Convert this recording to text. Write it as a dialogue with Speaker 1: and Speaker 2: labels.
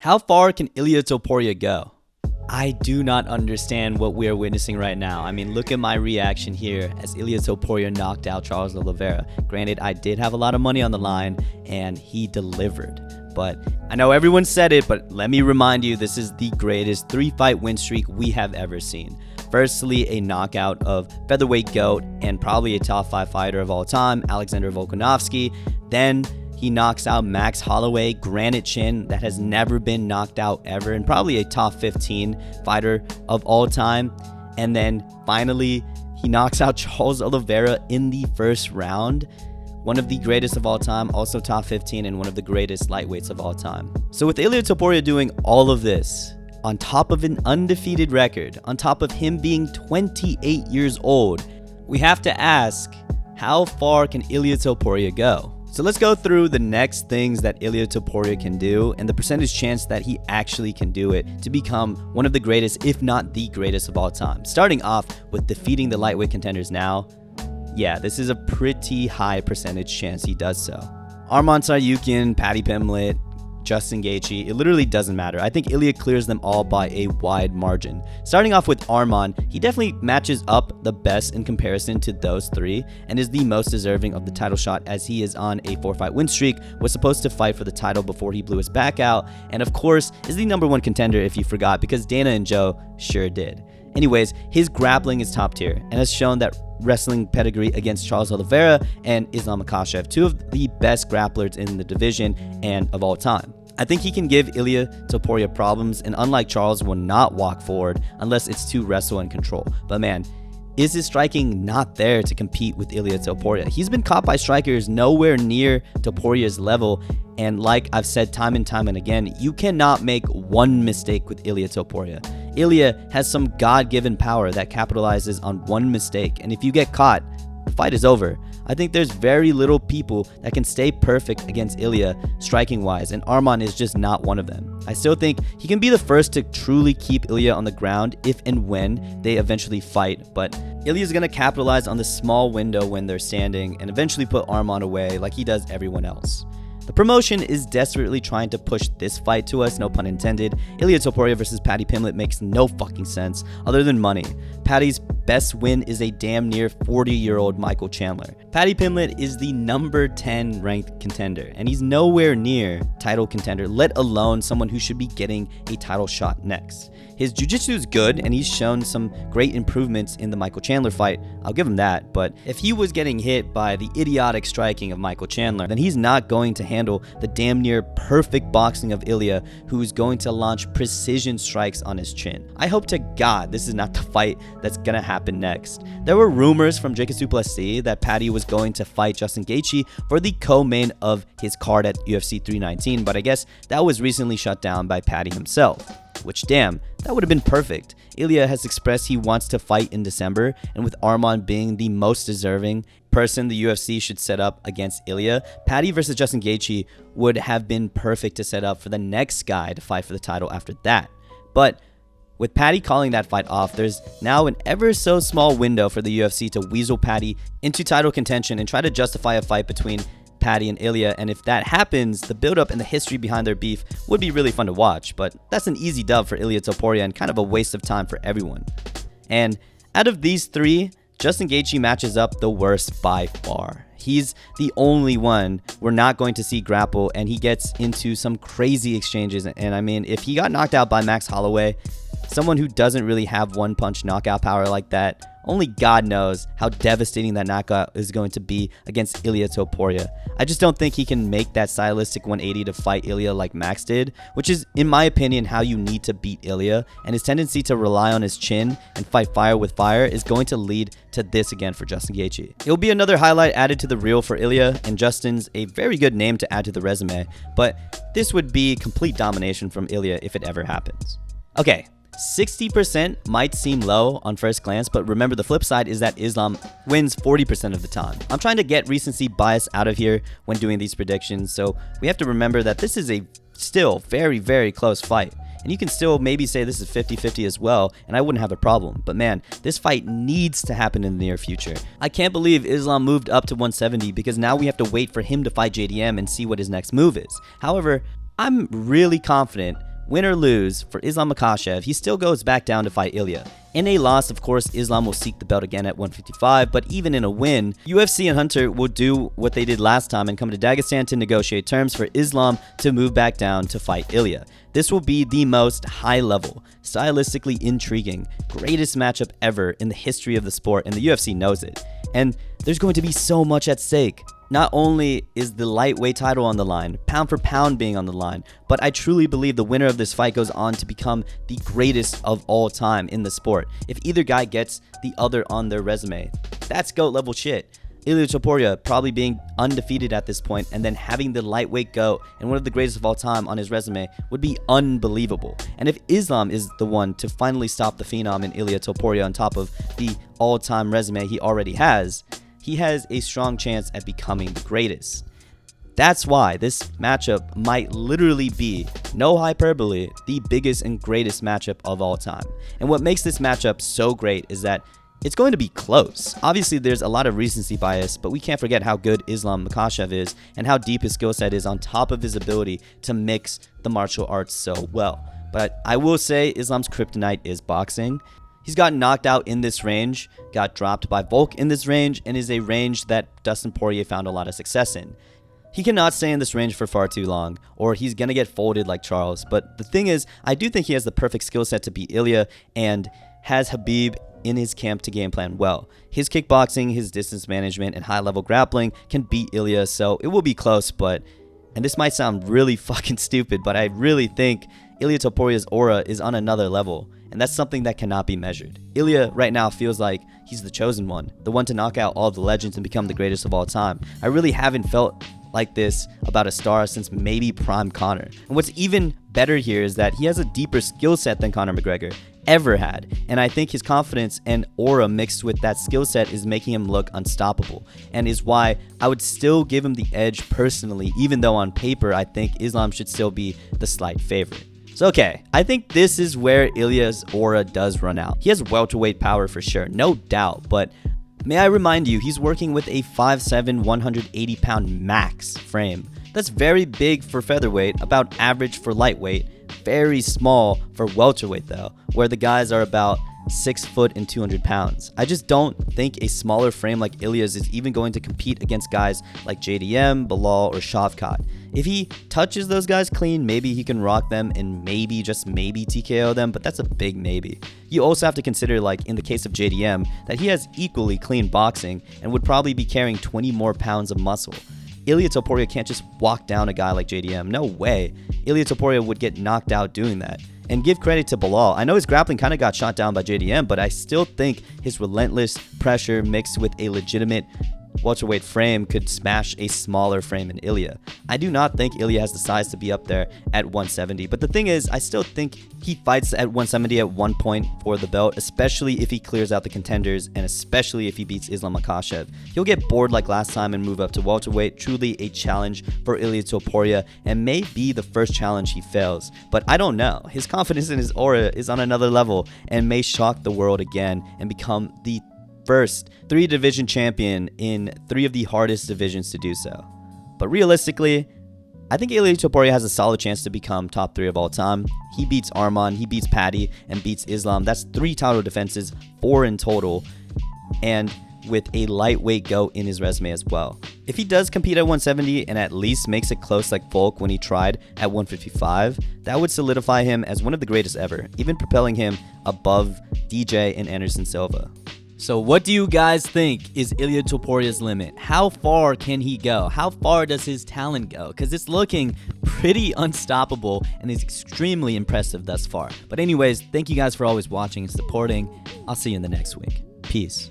Speaker 1: How far can Ilia Topuria go? I do not understand what we are witnessing right now. I mean, look at my reaction here as Ilia Topuria knocked out Charles Oliveira. Granted, I did have a lot of money on the line, and he delivered. But I know everyone said it, but let me remind you, this is the greatest 3-fight win streak we have ever seen. Firstly, a knockout of featherweight GOAT and probably a top 5 fighter of all time, Alexander Volkanovski. Then he knocks out Max Holloway, Granite Chin, that has never been knocked out ever, and probably a top 15 fighter of all time. And then finally, he knocks out Charles Oliveira in the first round. One of the greatest of all time, also top 15, and one of the greatest lightweights of all time. So with Ilia Topuria doing all of this, on top of an undefeated record, on top of him being 28 years old, we have to ask, how far can Ilia Topuria go? So let's go through the next things that Ilia Topuria can do and the percentage chance that he actually can do it to become one of the greatest, if not the greatest of all time. Starting off with defeating the lightweight contenders now. Yeah, this is a pretty high percentage chance he does so. Arman Tsarukyan, Paddy Pimblett, Justin Gaethje, it literally doesn't matter. I think Ilia clears them all by a wide margin. Starting off with Arman, he definitely matches up the best in comparison to those three and is the most deserving of the title shot as he is on a 4-fight win streak, was supposed to fight for the title before he blew his back out, and of course is the #1 contender if you forgot, because Dana and Joe sure did. Anyways, his grappling is top tier and has shown that wrestling pedigree against Charles Oliveira and Islam Makhachev, two of the best grapplers in the division and of all time. I think he can give Ilia Topuria problems, and unlike Charles, will not walk forward unless it's to wrestle and control. But man, is his striking not there to compete with Ilia Topuria? He's been caught by strikers nowhere near Topuria's level, and like I've said time and time and again, you cannot make one mistake with Ilia Topuria. Ilia has some God-given power that capitalizes on one mistake, and if you get caught, the fight is over. I think there's very little people that can stay perfect against Ilia striking wise, and Arman is just not one of them. I still think he can be the first to truly keep Ilia on the ground if and when they eventually fight, but Ilia's gonna capitalize on the small window when they're standing and eventually put Arman away like he does everyone else. The promotion is desperately trying to push this fight to us, no pun intended. Ilia Topuria versus Paddy Pimblett makes no fucking sense other than money. Paddy's best win is a damn near 40-year-old Michael Chandler. Paddy Pimblett is the number 10 ranked contender, and he's nowhere near title contender, let alone someone who should be getting a title shot next. His jiu-jitsu is good, and he's shown some great improvements in the Michael Chandler fight. I'll give him that, but if he was getting hit by the idiotic striking of Michael Chandler, then he's not going to handle the damn near perfect boxing of Ilia, who's going to launch precision strikes on his chin. I hope to God this is not the fight that's gonna happen next. There were rumors from Jacob Duplessis that Paddy was going to fight Justin Gaethje for the co-main of his card at UFC 319, but I guess that was recently shut down by Paddy himself. Which, damn, that would have been perfect. Ilia has expressed he wants to fight in December, and with Arman being the most deserving person the UFC should set up against Ilia, Paddy versus Justin Gaethje would have been perfect to set up for the next guy to fight for the title after that. But with Paddy calling that fight off, there's now an ever so small window for the UFC to weasel Paddy into title contention and try to justify a fight between Paddy and Ilia, and if that happens, the build-up and the history behind their beef would be really fun to watch, but that's an easy dub for Ilia Topuria and kind of a waste of time for everyone. And out of these three, Justin Gaethje matches up the worst by far. He's the only one we're not going to see grapple, and he gets into some crazy exchanges, and I mean, if he got knocked out by Max Holloway, someone who doesn't really have one-punch knockout power like that, only God knows how devastating that knockout is going to be against Ilia Topuria. I just don't think he can make that stylistic 180 to fight Ilia like Max did, which is, in my opinion, how you need to beat Ilia, and his tendency to rely on his chin and fight fire with fire is going to lead to this again for Justin Gaethje. It will be another highlight added to the reel for Ilia, and Justin's a very good name to add to the resume, but this would be complete domination from Ilia if it ever happens. Okay. 60% might seem low on first glance, but remember the flip side is that Islam wins 40% of the time. I'm trying to get recency bias out of here when doing these predictions, so we have to remember that this is a still very, very close fight. And you can still maybe say this is 50-50 as well, and I wouldn't have a problem. But man, this fight needs to happen in the near future. I can't believe Islam moved up to 170 because now we have to wait for him to fight JDM and see what his next move is. However, I'm really confident win or lose, for Islam Makhachev, he still goes back down to fight Ilia. In a loss, of course, Islam will seek the belt again at 155, but even in a win, UFC and Hunter will do what they did last time and come to Dagestan to negotiate terms for Islam to move back down to fight Ilia. This will be the most high-level, stylistically intriguing, greatest matchup ever in the history of the sport, and the UFC knows it. And there's going to be so much at stake. Not only is the lightweight title on the line, pound for pound being on the line, but I truly believe the winner of this fight goes on to become the greatest of all time in the sport. If either guy gets the other on their resume, that's GOAT level shit. Ilia Topuria probably being undefeated at this point and then having the lightweight GOAT and one of the greatest of all time on his resume would be unbelievable. And if Islam is the one to finally stop the phenom in Ilia Topuria on top of the all-time resume he already has, he has a strong chance at becoming the greatest. That's why this matchup might literally be, no hyperbole, the biggest and greatest matchup of all time. And what makes this matchup so great is that it's going to be close. Obviously, there's a lot of recency bias, but we can't forget how good Islam Makhachev is and how deep his skill set is on top of his ability to mix the martial arts so well. But I will say Islam's kryptonite is boxing. He's gotten knocked out in this range, got dropped by Volk in this range, and is a range that Dustin Poirier found a lot of success in. He cannot stay in this range for far too long, or he's going to get folded like Charles. But the thing is, I do think he has the perfect skill set to beat Ilia, and has Khabib in his camp to game plan well. His kickboxing, his distance management, and high-level grappling can beat Ilia, so it will be close, but, and this might sound really fucking stupid, but I really think Ilia Topuria's aura is on another level. And that's something that cannot be measured. Ilia right now feels like he's the chosen one, the one to knock out all of the legends and become the greatest of all time. I really haven't felt like this about a star since maybe prime Conor. And what's even better here is that he has a deeper skill set than Conor McGregor ever had. And I think his confidence and aura mixed with that skill set is making him look unstoppable, and is why I would still give him the edge personally, even though on paper I think Islam should still be the slight favorite. So okay, I think this is where Ilia's aura does run out. He has welterweight power for sure, no doubt, but may I remind you, he's working with a 5'7", 180-pound max frame. That's very big for featherweight, about average for lightweight, very small for welterweight though, where the guys are about 6 foot and 200 pounds. I just don't think a smaller frame like Ilia's is even going to compete against guys like JDM, Bilal, or Shavkat. If he touches those guys clean, maybe he can rock them and maybe, just maybe, TKO them, but that's a big maybe. You also have to consider, like in the case of JDM, that he has equally clean boxing and would probably be carrying 20 more pounds of muscle. Ilia Topuria can't just walk down a guy like JDM. No way. Ilia Topuria would get knocked out doing that. And give credit to Bilal. I know his grappling kind of got shot down by JDM, but I still think his relentless pressure mixed with a legitimate welterweight frame could smash a smaller frame in Ilia. I do not think Ilia has the size to be up there at 170, but the thing is, I still think he fights at 170 at one point for the belt, especially if he clears out the contenders and especially if he beats Islam Makhachev. He'll get bored like last time and move up to welterweight, truly a challenge for Ilia Topuria, and may be the first challenge he fails. But I don't know. His confidence in his aura is on another level and may shock the world again and become the first 3-division champion in 3 of the hardest divisions to do so. But realistically, I think Ilia Topuria has a solid chance to become top 3 of all time. He beats Arman, he beats Paddy, and beats Islam. That's 3 title defenses, 4 in total, and with a lightweight GOAT in his resume as well. If he does compete at 170 and at least makes it close like Volk when he tried at 155, that would solidify him as one of the greatest ever, even propelling him above DJ and Anderson Silva. So what do you guys think is Ilia Topuria's limit? How far can he go? How far does his talent go? Because it's looking pretty unstoppable and is extremely impressive thus far. But anyways, thank you guys for always watching and supporting. I'll see you in the next week. Peace.